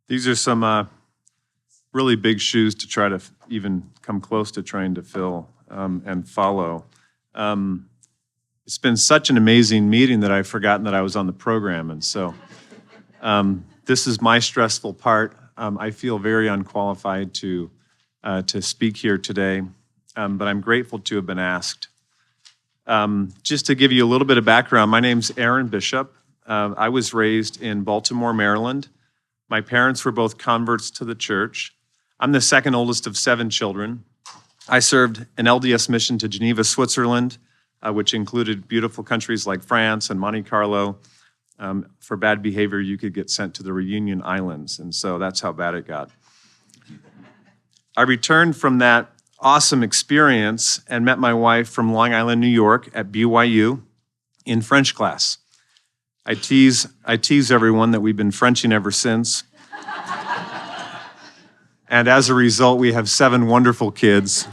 These are some really big shoes to try to even come close to trying to fill and follow. It's been such an amazing meeting that I've forgotten that I was on the program, and so this is my stressful part. I feel very unqualified to speak here today, but I'm grateful to have been asked. Just to give you a little bit of background, my name's Aaron Bishop. I was raised in Baltimore, Maryland. My parents were both converts to the church. I'm the second oldest of 7 children. I served an LDS mission to Geneva, Switzerland, which included beautiful countries like France and Monte Carlo. For bad behavior, you could get sent to the Reunion Islands, and so that's how bad it got. I returned from that awesome experience and met my wife from Long Island, New York at BYU in French class. I tease everyone that we've been Frenching ever since. And as a result, we have 7 wonderful kids.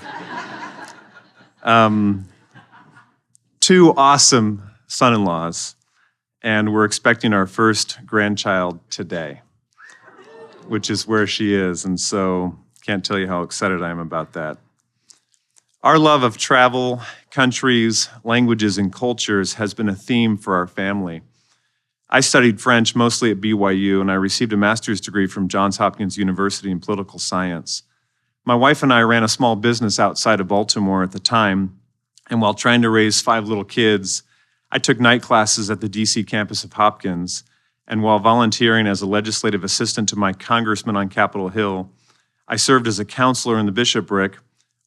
2 awesome son-in-laws, and we're expecting our first grandchild today, which is where she is, and so can't tell you how excited I am about that. Our love of travel, countries, languages, and cultures has been a theme for our family. I studied French mostly at BYU, and I received a master's degree from Johns Hopkins University in political science. My wife and I ran a small business outside of Baltimore at the time, and while trying to raise 5 little kids, I took night classes at the DC campus of Hopkins, and while volunteering as a legislative assistant to my congressman on Capitol Hill, I served as a counselor in the bishopric,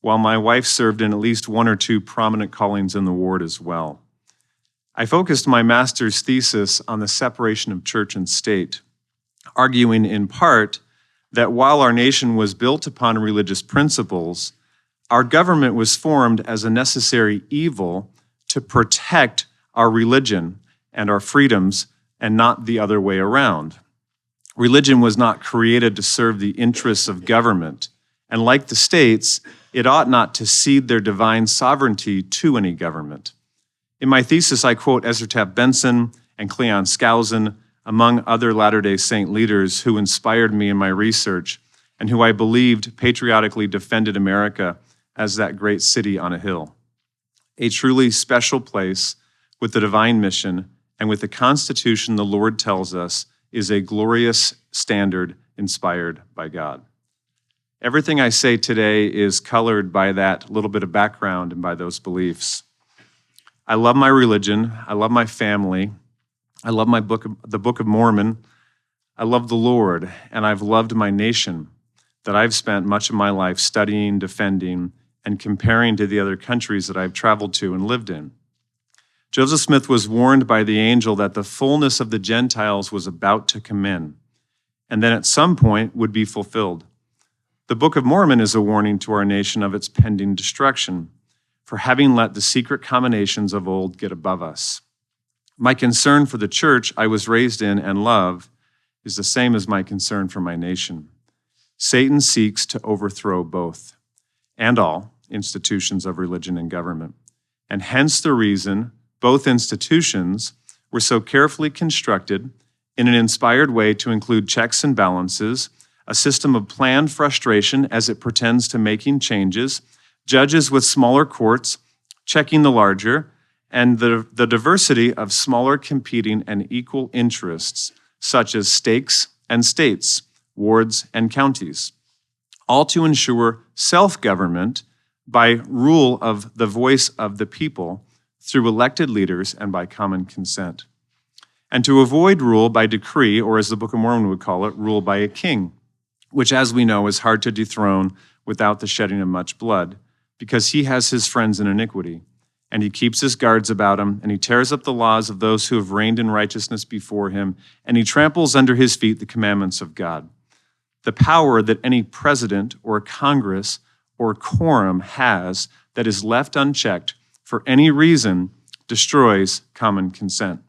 while my wife served in at least 1 or 2 prominent callings in the ward as well. I focused my master's thesis on the separation of church and state, arguing in part that while our nation was built upon religious principles, our government was formed as a necessary evil to protect our religion and our freedoms, and not the other way around. Religion was not created to serve the interests of government, and like the states, it ought not to cede their divine sovereignty to any government. In my thesis, I quote Ezra Taft Benson and Cleon Skousen, among other Latter-day Saint leaders who inspired me in my research and who I believed patriotically defended America as that great city on a hill. A truly special place with the divine mission and with the Constitution the Lord tells us is a glorious standard inspired by God. Everything I say today is colored by that little bit of background and by those beliefs. I love my religion. I love my family. I love the Book of Mormon. I love the Lord, and I've loved my nation that I've spent much of my life studying, defending, and comparing to the other countries that I've traveled to and lived in. Joseph Smith was warned by the angel that the fullness of the Gentiles was about to come in, and then at some point would be fulfilled. The Book of Mormon is a warning to our nation of its pending destruction, for having let the secret combinations of old get above us. My concern for the church I was raised in and love is the same as my concern for my nation. Satan seeks to overthrow both and all institutions of religion and government, and hence the reason both institutions were so carefully constructed in an inspired way to include checks and balances, a system of planned frustration as it pretends to making changes, judges with smaller courts checking the larger, and the diversity of smaller competing and equal interests, such as stakes and states, wards and counties, all to ensure self-government by rule of the voice of the people through elected leaders and by common consent, and to avoid rule by decree, or as the Book of Mormon would call it, rule by a king, which, as we know, is hard to dethrone without the shedding of much blood, because he has his friends in iniquity, and he keeps his guards about him, and he tears up the laws of those who have reigned in righteousness before him, and he tramples under his feet the commandments of God. The power that any president or Congress or quorum has that is left unchecked for any reason destroys common consent.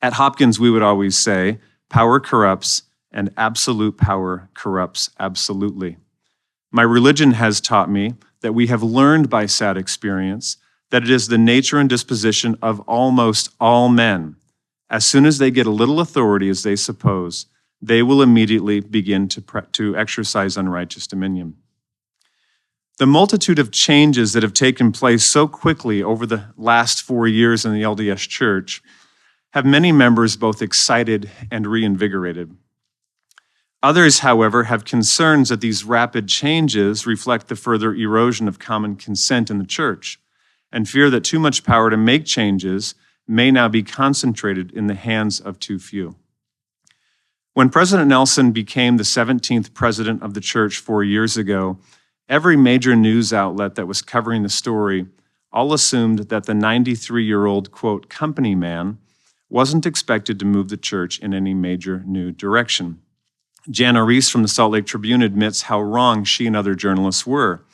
At Hopkins, we would always say, power corrupts, and absolute power corrupts absolutely. My religion has taught me that we have learned by sad experience that it is the nature and disposition of almost all men, as soon as they get a little authority as they suppose, they will immediately begin to exercise unrighteous dominion. The multitude of changes that have taken place so quickly over the last 4 years in the LDS Church have many members both excited and reinvigorated. Others, however, have concerns that these rapid changes reflect the further erosion of common consent in the church, and fear that too much power to make changes may now be concentrated in the hands of too few. When President Nelson became the 17th president of the church 4 years ago, every major news outlet that was covering the story all assumed that the 93-year-old, quote, company man wasn't expected to move the church in any major new direction. Jana Reese from the Salt Lake Tribune admits how wrong she and other journalists were.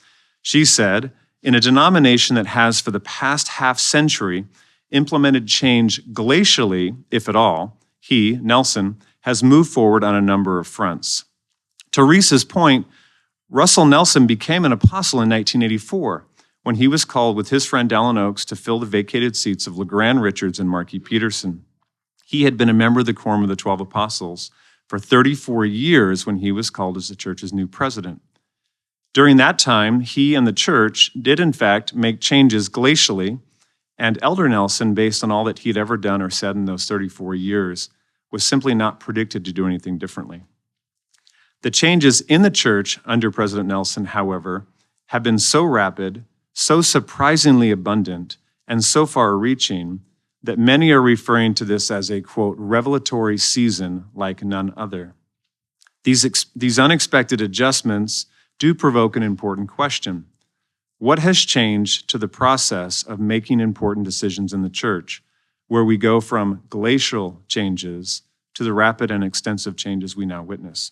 She said, in a denomination that has for the past half-century implemented change glacially, if at all, he, Nelson, has moved forward on a number of fronts. To Reese's point, Russell Nelson became an apostle in 1984 when he was called with his friend Alan Oakes to fill the vacated seats of LeGrand Richards and Marky Peterson. He had been a member of the Quorum of the 12 Apostles for 34 years when he was called as the church's new president. During that time, he and the church did in fact make changes glacially, and Elder Nelson, based on all that he'd ever done or said in those 34 years, was simply not predicted to do anything differently. The changes in the church under President Nelson, however, have been so rapid, so surprisingly abundant, and so far-reaching that many are referring to this as a, quote, revelatory season like none other. These unexpected adjustments do provoke an important question. What has changed to the process of making important decisions in the church, where we go from glacial changes to the rapid and extensive changes we now witness?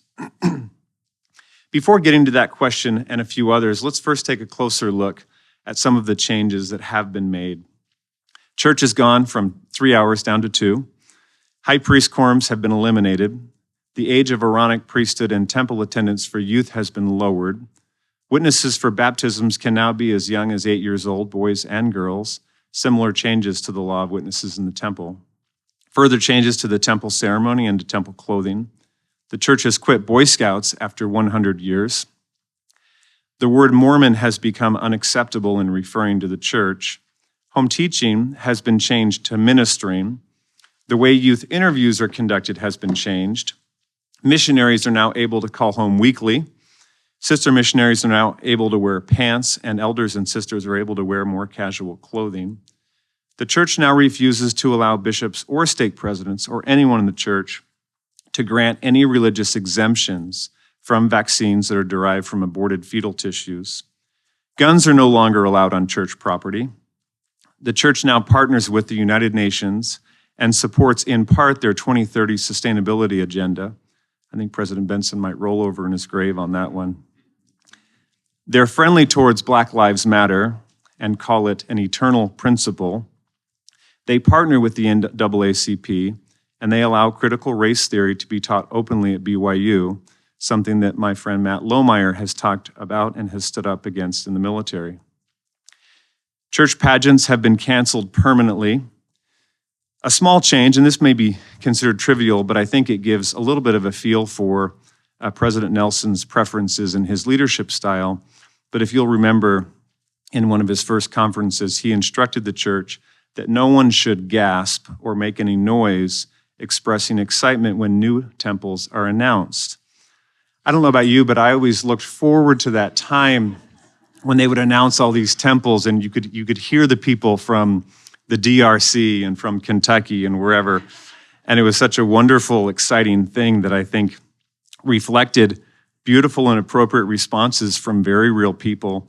Before getting to that question and a few others, let's first take a closer look at some of the changes that have been made. Church has gone from 3 hours down to 2. High priest quorums have been eliminated. The age of Aaronic priesthood and temple attendance for youth has been lowered. Witnesses for baptisms can now be as young as 8 years old, boys and girls, similar changes to the law of witnesses in the temple. Further changes to the temple ceremony and to temple clothing. The church has quit Boy Scouts after 100 years. The word Mormon has become unacceptable in referring to the church. Home teaching has been changed to ministering. The way youth interviews are conducted has been changed. Missionaries are now able to call home weekly. Sister missionaries are now able to wear pants, and elders and sisters are able to wear more casual clothing. The church now refuses to allow bishops or stake presidents or anyone in the church to grant any religious exemptions from vaccines that are derived from aborted fetal tissues. Guns are no longer allowed on church property. The church now partners with the United Nations and supports in part their 2030 sustainability agenda. I think President Benson might roll over in his grave on that one. They're friendly towards Black Lives Matter and call it an eternal principle. They partner with the NAACP, and they allow critical race theory to be taught openly at BYU, something that my friend Matt Lohmeyer has talked about and has stood up against in the military. Church pageants have been canceled permanently. A small change, and this may be considered trivial, but I think it gives a little bit of a feel for President Nelson's preferences and his leadership style. But if you'll remember, in one of his first conferences, he instructed the church that no one should gasp or make any noise expressing excitement when new temples are announced. I don't know about you, but I always looked forward to that time when they would announce all these temples, and you could hear the people from the DRC and from Kentucky and wherever. And it was such a wonderful, exciting thing that I think reflected beautiful and appropriate responses from very real people.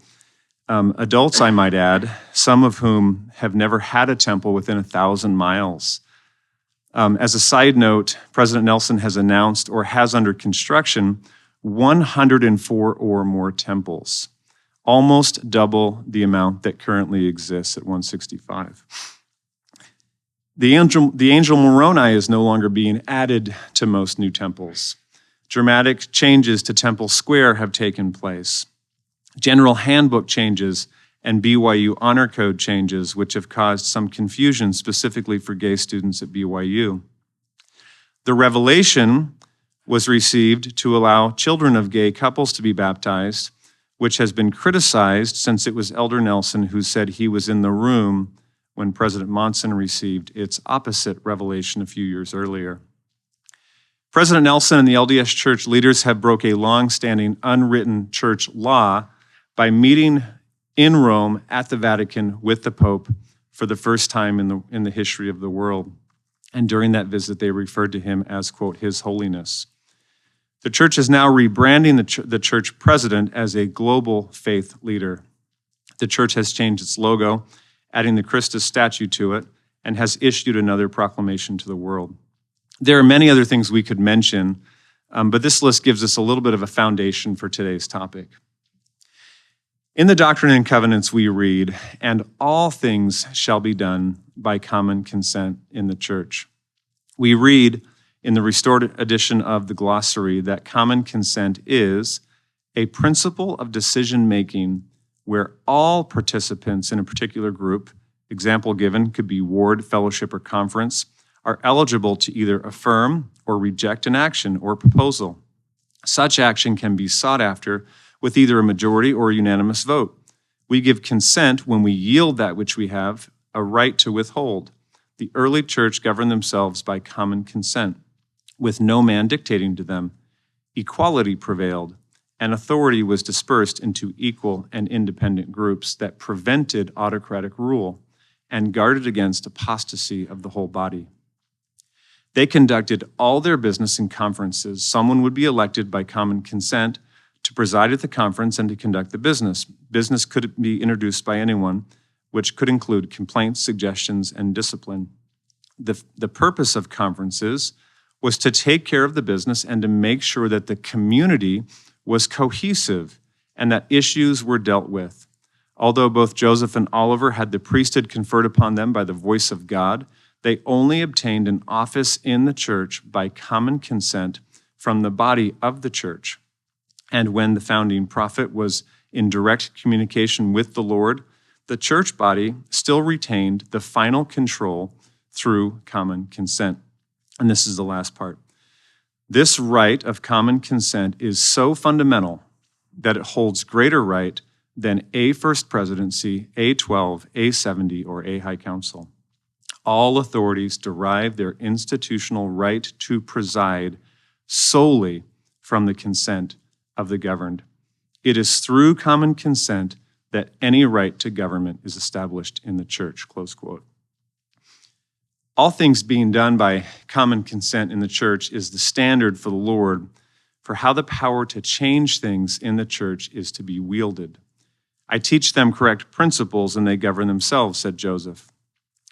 Adults, I might add, some of whom have never had a temple within 1,000 miles. As a side note, President Nelson has announced or has under construction 104 or more temples, almost double the amount that currently exists at 165. The angel Moroni is no longer being added to most new temples. Dramatic changes to Temple Square have taken place. General handbook changes and BYU honor code changes, which have caused some confusion specifically for gay students at BYU. The revelation was received to allow children of gay couples to be baptized, which has been criticized since it was Elder Nelson who said he was in the room when President Monson received its opposite revelation a few years earlier. President Nelson and the LDS church leaders have broke a long-standing unwritten church law by meeting in Rome at the Vatican with the Pope for the first time in the history of the world. And during that visit, they referred to him as, quote, His Holiness. The church is now rebranding the church president as a global faith leader. The church has changed its logo, adding the Christus statue to it, and has issued another proclamation to the world. There are many other things we could mention, but this list gives us a little bit of a foundation for today's topic. In the Doctrine and Covenants we read, and all things shall be done by common consent in the church. We read in the restored edition of the glossary that common consent is a principle of decision-making where all participants in a particular group, example given could be ward, fellowship, or conference, are eligible to either affirm or reject an action or proposal. Such action can be sought after with either a majority or a unanimous vote. We give consent when we yield that which we have a right to withhold. The early church governed themselves by common consent, with no man dictating to them. Equality prevailed, and authority was dispersed into equal and independent groups that prevented autocratic rule and guarded against apostasy of the whole body. They conducted all their business in conferences. Someone would be elected by common consent to preside at the conference and to conduct the business. Business could be introduced by anyone, which could include complaints, suggestions, and discipline. The purpose of conferences was to take care of the business and to make sure that the community was cohesive and that issues were dealt with. Although both Joseph and Oliver had the priesthood conferred upon them by the voice of God, they only obtained an office in the church by common consent from the body of the church. And when the founding prophet was in direct communication with the Lord, the church body still retained the final control through common consent. And this is the last part. This right of common consent is so fundamental that it holds greater right than a first presidency, a 12, a 70, or a high council. All authorities derive their institutional right to preside solely from the consent of the governed. It is through common consent that any right to government is established in the church, close quote. All things being done by common consent in the church is the standard for the Lord for how the power to change things in the church is to be wielded. I teach them correct principles and they govern themselves, said Joseph.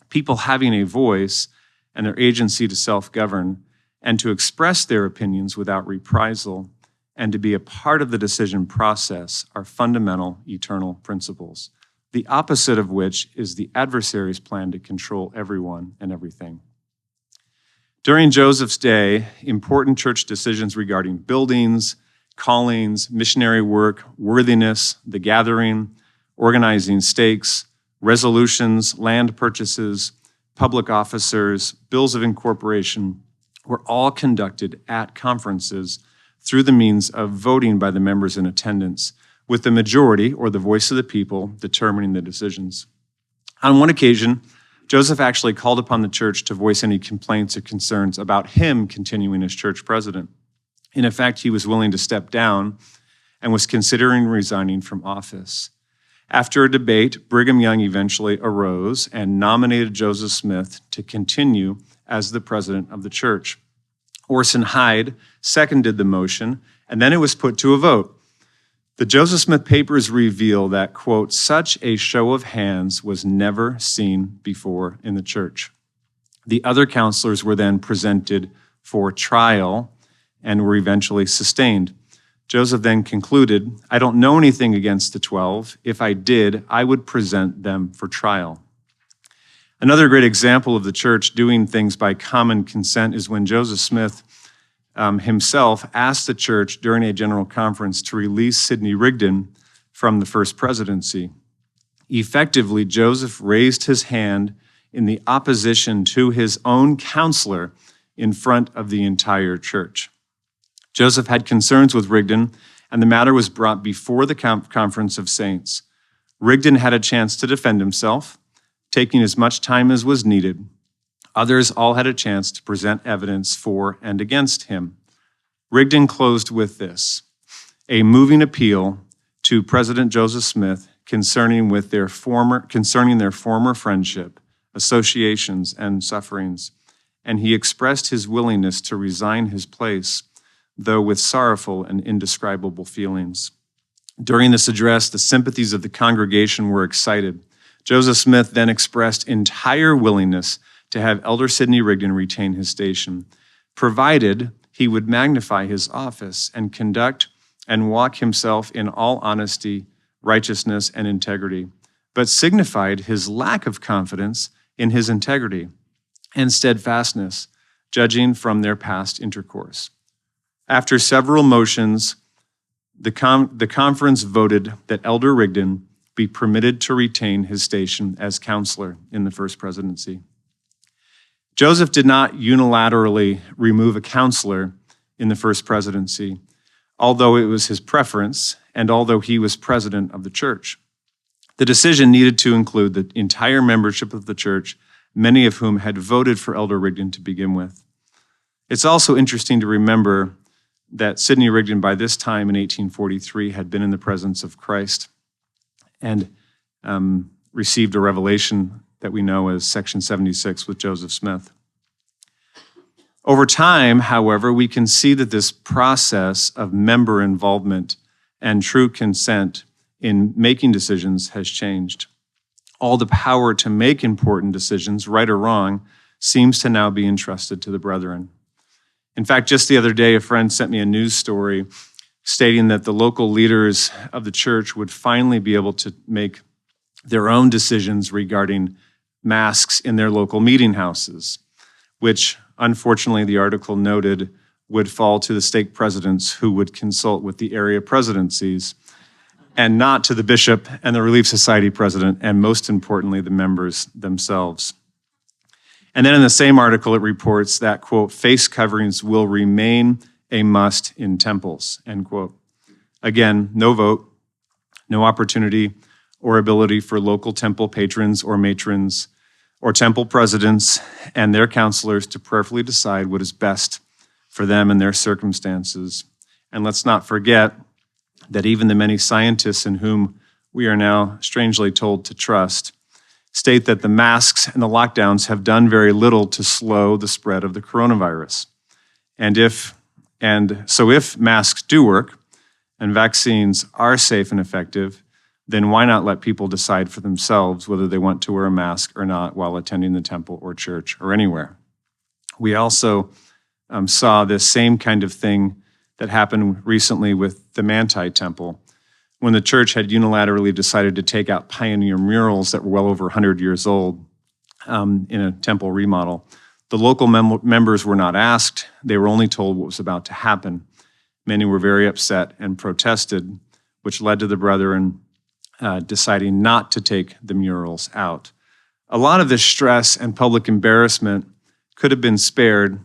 People having a voice and their agency to self-govern and to express their opinions without reprisal and to be a part of the decision process are fundamental eternal principles, the opposite of which is the adversary's plan to control everyone and everything. During Joseph's day, important church decisions regarding buildings, callings, missionary work, worthiness, the gathering, organizing stakes, resolutions, land purchases, public officers, bills of incorporation were all conducted at conferences through the means of voting by the members in attendance, with the majority, or the voice of the people, determining the decisions. On one occasion, Joseph actually called upon the church to voice any complaints or concerns about him continuing as church president. In effect, he was willing to step down and was considering resigning from office. After a debate, Brigham Young eventually arose and nominated Joseph Smith to continue as the president of the church. Orson Hyde seconded the motion, and then it was put to a vote. The Joseph Smith papers reveal that, quote, such a show of hands was never seen before in the church. The other counselors were then presented for trial and were eventually sustained. Joseph then concluded, I don't know anything against the 12. If I did, I would present them for trial. Another great example of the church doing things by common consent is when Joseph Smith himself asked the church during a general conference to release Sidney Rigdon from the first presidency. Effectively, Joseph raised his hand in the opposition to his own counselor in front of the entire church. Joseph had concerns with Rigdon, and the matter was brought before the Conference of Saints. Rigdon had a chance to defend himself, taking as much time as was needed. Others all had a chance to present evidence for and against him. Rigdon closed with this: a moving appeal to President Joseph Smith concerning their former friendship, associations, and sufferings, and he expressed his willingness to resign his place, though with sorrowful and indescribable feelings. During this address, the sympathies of the congregation were excited. Joseph Smith then expressed entire willingness to have Elder Sidney Rigdon retain his station, provided he would magnify his office and conduct and walk himself in all honesty, righteousness, and integrity, but signified his lack of confidence in his integrity and steadfastness, judging from their past intercourse. After several motions, the conference voted that Elder Rigdon be permitted to retain his station as counselor in the first presidency. Joseph did not unilaterally remove a counselor in the first presidency, although it was his preference and although he was president of the church. The decision needed to include the entire membership of the church, many of whom had voted for Elder Rigdon to begin with. It's also interesting to remember that Sidney Rigdon, by this time in 1843, had been in the presence of Christ and received a revelation that we know as Section 76 with Joseph Smith. Over time, however, we can see that this process of member involvement and true consent in making decisions has changed. All the power to make important decisions, right or wrong, seems to now be entrusted to the brethren. In fact, just the other day, a friend sent me a news story stating that the local leaders of the church would finally be able to make their own decisions regarding masks in their local meeting houses, which, unfortunately, the article noted would fall to the stake presidents who would consult with the area presidencies, and not to the bishop and the Relief Society president, and most importantly, the members themselves. And then in the same article, it reports that, quote, face coverings will remain a must in temples, end quote. Again, no vote, no opportunity or ability for local temple patrons or matrons or temple presidents and their counselors to prayerfully decide what is best for them and their circumstances. And let's not forget that even the many scientists in whom we are now strangely told to trust state that the masks and the lockdowns have done very little to slow the spread of the coronavirus. So if masks do work and vaccines are safe and effective, then why not let people decide for themselves whether they want to wear a mask or not while attending the temple or church or anywhere? We also saw this same kind of thing that happened recently with the Manti Temple, when the church had unilaterally decided to take out pioneer murals that were well over 100 years old in a temple remodel. The local members were not asked. They were only told what was about to happen. Many were very upset and protested, which led to the brethren deciding not to take the murals out. A lot of this stress and public embarrassment could have been spared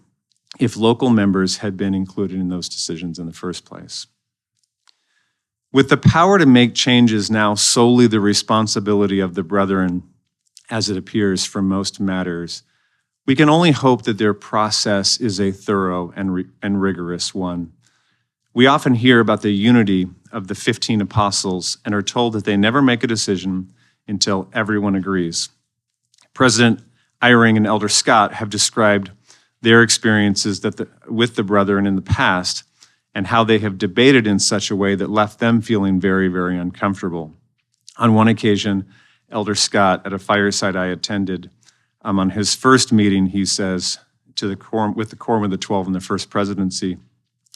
if local members had been included in those decisions in the first place. With the power to make changes now solely the responsibility of the brethren, as it appears for most matters, we can only hope that their process is a thorough and rigorous one. We often hear about the unity of the 15 apostles and are told that they never make a decision until everyone agrees. President Eyring and Elder Scott have described their experiences with the brethren in the past and how they have debated in such a way that left them feeling very, very uncomfortable. On one occasion, Elder Scott, at a fireside I attended, on his first meeting, he says with the Quorum of the 12 in the first presidency,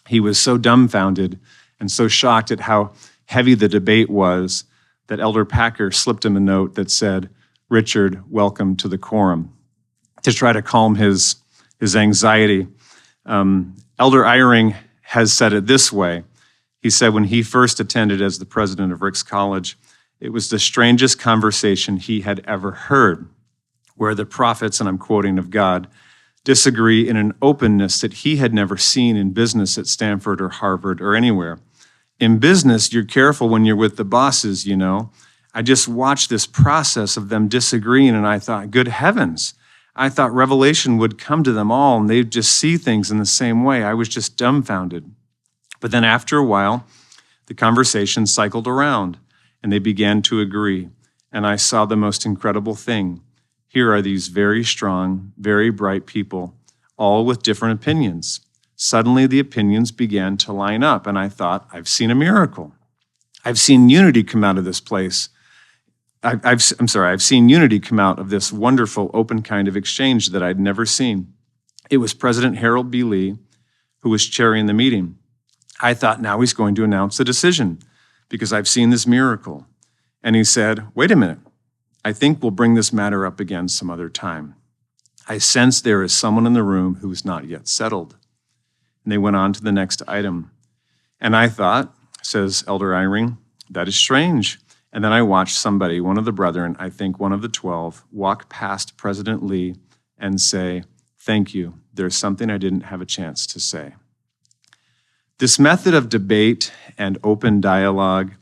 he was so dumbfounded and so shocked at how heavy the debate was that Elder Packer slipped him a note that said, "Richard, welcome to the quorum," to try to calm his anxiety. Elder Eyring has said it this way. He said when he first attended as the president of Ricks College, it was the strangest conversation he had ever heard, where the prophets, and I'm quoting, of God, disagree in an openness that he had never seen in business at Stanford or Harvard or anywhere. In business, you're careful when you're with the bosses, you know. I just watched this process of them disagreeing, and I thought, good heavens. I thought revelation would come to them all, and they'd just see things in the same way. I was just dumbfounded. But then after a while, the conversation cycled around, and they began to agree. And I saw the most incredible thing. Here are these very strong, very bright people, all with different opinions. Suddenly, the opinions began to line up, and I thought, I've seen a miracle. I've seen unity come out of this place. I've seen unity come out of this wonderful, open kind of exchange that I'd never seen. It was President Harold B. Lee who was chairing the meeting. I thought, now he's going to announce the decision because I've seen this miracle. And he said, wait a minute. I think we'll bring this matter up again some other time. I sense there is someone in the room who is not yet settled. And they went on to the next item. And I thought, says Elder Eyring, that is strange. And then I watched somebody, one of the brethren, I think one of the 12, walk past President Lee and say, thank you. There's something I didn't have a chance to say. This method of debate and open dialogue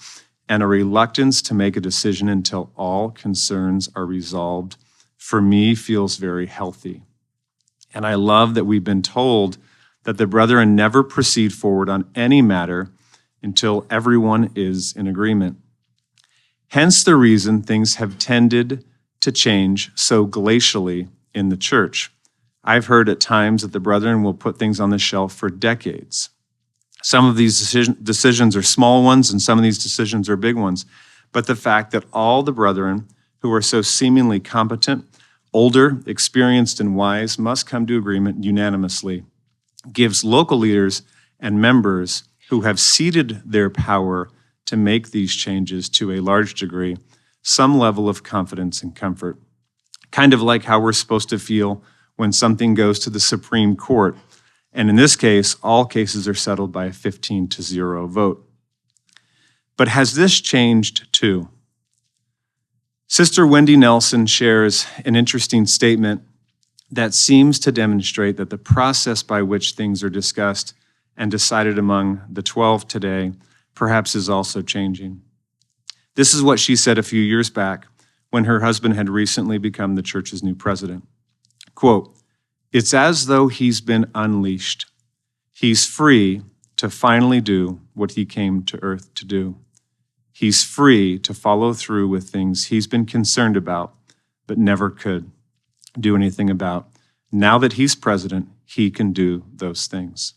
and a reluctance to make a decision until all concerns are resolved, for me, feels very healthy. And I love that we've been told that the brethren never proceed forward on any matter until everyone is in agreement. Hence the reason things have tended to change so glacially in the church. I've heard at times that the brethren will put things on the shelf for decades. Some of these decisions are small ones, and some of these decisions are big ones. But the fact that all the brethren who are so seemingly competent, older, experienced, and wise must come to agreement unanimously gives local leaders and members who have ceded their power to make these changes to a large degree some level of confidence and comfort. Kind of like how we're supposed to feel when something goes to the Supreme Court. And in this case, all cases are settled by a 15-0 vote. But has this changed too? Sister Wendy Nelson shares an interesting statement that seems to demonstrate that the process by which things are discussed and decided among the 12 today perhaps is also changing. This is what she said a few years back when her husband had recently become the church's new president. Quote, "It's as though he's been unleashed. He's free to finally do what he came to earth to do. He's free to follow through with things he's been concerned about, but never could do anything about. Now that he's president, he can do those things."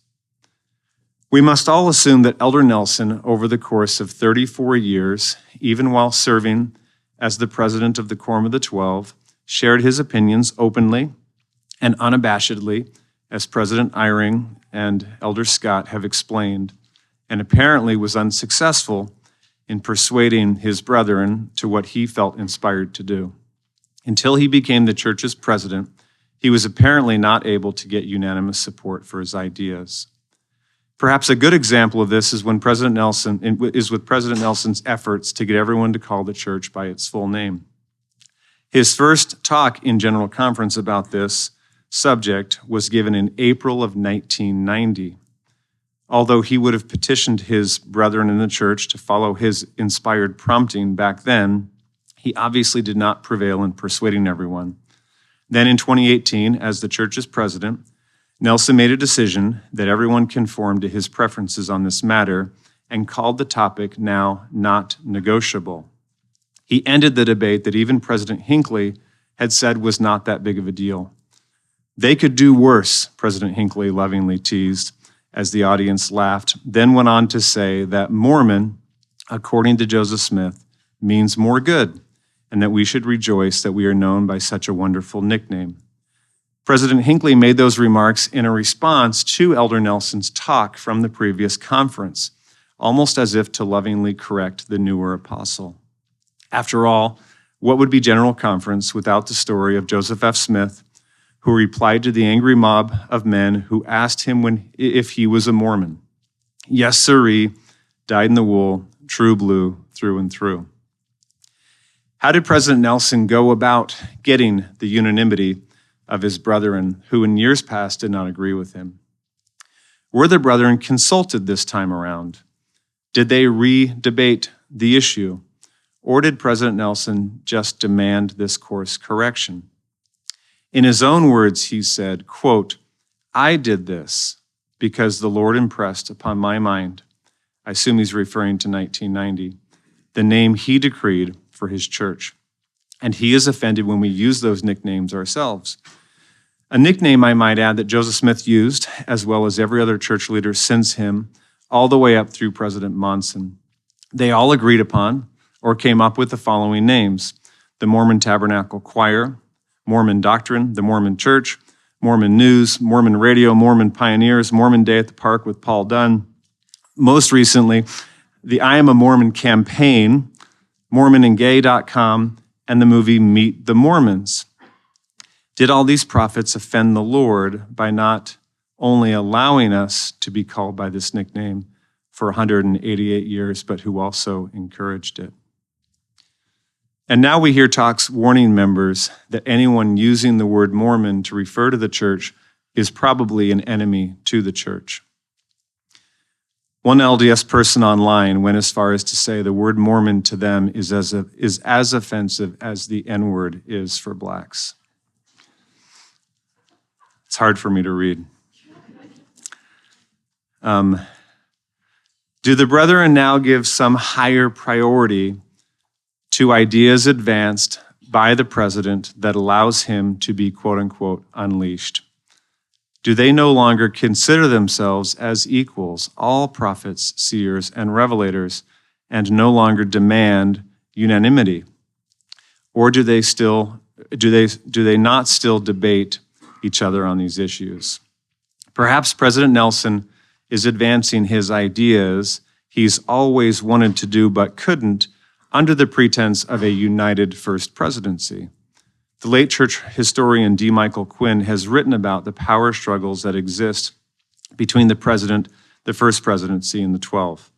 We must all assume that Elder Nelson, over the course of 34 years, even while serving as the president of the Quorum of the 12, shared his opinions openly and unabashedly, as President Eyring and Elder Scott have explained, and apparently was unsuccessful in persuading his brethren to what he felt inspired to do. Until he became the church's president, he was apparently not able to get unanimous support for his ideas. Perhaps a good example of this is with President Nelson's efforts to get everyone to call the church by its full name. His first talk in General Conference about this subject was given in April of 1990. Although he would have petitioned his brethren in the church to follow his inspired prompting back then, he obviously did not prevail in persuading everyone. Then in 2018, as the church's president, Nelson made a decision that everyone conformed to his preferences on this matter and called the topic now not negotiable. He ended the debate that even President Hinckley had said was not that big of a deal. They could do worse, President Hinckley lovingly teased, as the audience laughed, then went on to say that Mormon, according to Joseph Smith, means more good, and that we should rejoice that we are known by such a wonderful nickname. President Hinckley made those remarks in a response to Elder Nelson's talk from the previous conference, almost as if to lovingly correct the newer apostle. After all, what would be General Conference without the story of Joseph F. Smith, who replied to the angry mob of men who asked him if he was a Mormon? Yes, sirree, dyed in the wool, true blue through and through. How did President Nelson go about getting the unanimity of his brethren, who in years past did not agree with him. Were the brethren consulted this time around? Did they re-debate the issue? Or did President Nelson just demand this course correction? In his own words, he said, quote, "I did this because the Lord impressed upon my mind," I assume he's referring to 1990, "the name he decreed for his church. And he is offended when we use those nicknames ourselves." A nickname, I might add, that Joseph Smith used, as well as every other church leader since him, all the way up through President Monson. They all agreed upon or came up with the following names: the Mormon Tabernacle Choir, Mormon Doctrine, the Mormon Church, Mormon News, Mormon Radio, Mormon Pioneers, Mormon Day at the Park with Paul Dunn. Most recently, the I Am a Mormon campaign, MormonandGay.com, and the movie Meet the Mormons. Did all these prophets offend the Lord by not only allowing us to be called by this nickname for 188 years, but who also encouraged it? And now we hear talks warning members that anyone using the word Mormon to refer to the church is probably an enemy to the church. One LDS person online went as far as to say the word Mormon to them is as offensive as the N-word is for blacks. It's hard for me to read. Do the brethren now give some higher priority to ideas advanced by the president that allows him to be, quote unquote, unleashed? Do they no longer consider themselves as equals, all prophets, seers, and revelators, and no longer demand unanimity? Or do they not still debate each other on these issues? Perhaps President Nelson is advancing his ideas he's always wanted to do but couldn't under the pretense of a united first presidency. The late church historian D. Michael Quinn has written about the power struggles that exist between the president, the first presidency, and the 12.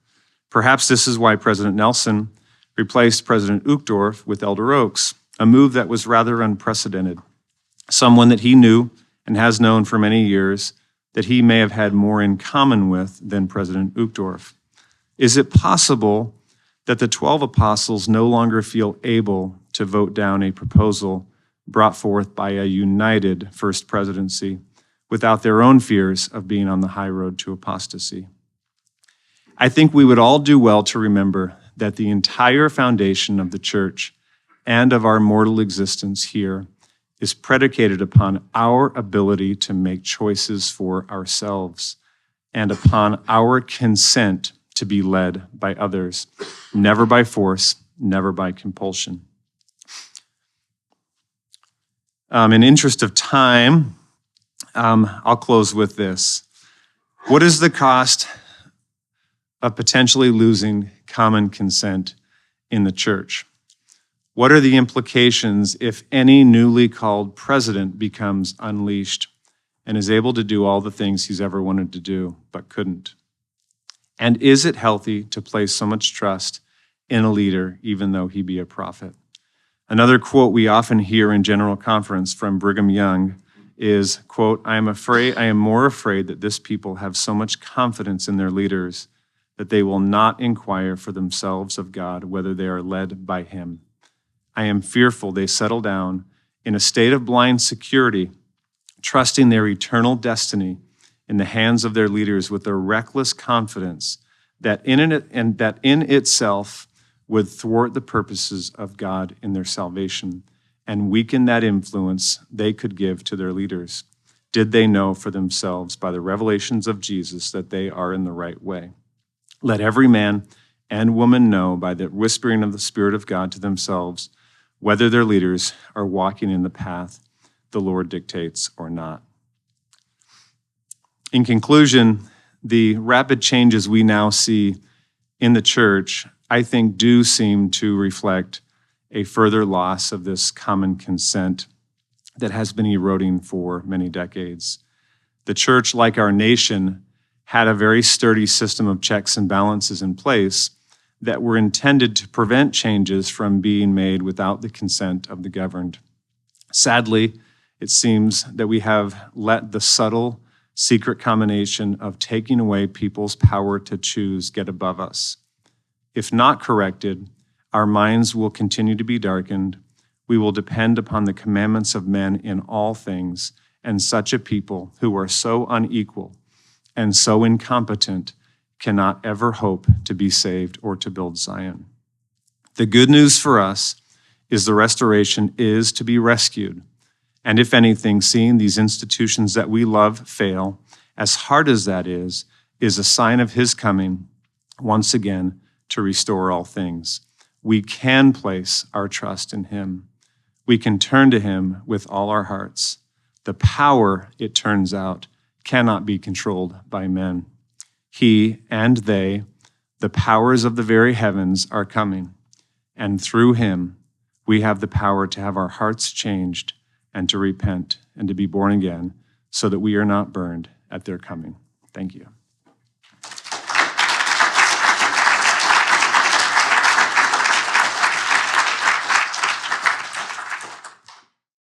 Perhaps this is why President Nelson replaced President Uchtdorf with Elder Oaks, a move that was rather unprecedented. Someone that he knew and has known for many years that he may have had more in common with than President Uchtdorf. Is it possible that the 12 apostles no longer feel able to vote down a proposal brought forth by a united first presidency without their own fears of being on the high road to apostasy? I think we would all do well to remember that the entire foundation of the church and of our mortal existence here is predicated upon our ability to make choices for ourselves and upon our consent to be led by others, never by force, never by compulsion. In interest of time, I'll close with this. What is the cost of potentially losing common consent in the church? What are the implications if any newly called president becomes unleashed and is able to do all the things he's ever wanted to do but couldn't? And is it healthy to place so much trust in a leader even though he be a prophet? Another quote we often hear in General Conference from Brigham Young is, quote, I am more afraid that this people have so much confidence in their leaders that they will not inquire for themselves of God whether they are led by him. I am fearful they settle down in a state of blind security, trusting their eternal destiny in the hands of their leaders with a reckless confidence that in itself would thwart the purposes of God in their salvation and weaken that influence they could give to their leaders, did they know for themselves by the revelations of Jesus that they are in the right way. Let every man and woman know by the whispering of the Spirit of God to themselves whether their leaders are walking in the path the Lord dictates or not. In conclusion, the rapid changes we now see in the church, I think, do seem to reflect a further loss of this common consent that has been eroding for many decades. The church, like our nation, had a very sturdy system of checks and balances in place that were intended to prevent changes from being made without the consent of the governed. Sadly, it seems that we have let the subtle, secret combination of taking away people's power to choose get above us. If not corrected, our minds will continue to be darkened. We will depend upon the commandments of men in all things, and such a people who are so unequal and so incompetent cannot ever hope to be saved or to build Zion. The good news for us is the restoration is to be rescued. And if anything, seeing these institutions that we love fail, as hard as that is a sign of his coming once again to restore all things. We can place our trust in him. We can turn to him with all our hearts. The power, it turns out, cannot be controlled by men. He and they, the powers of the very heavens, are coming. And through him, we have the power to have our hearts changed and to repent and to be born again so that we are not burned at their coming. Thank you.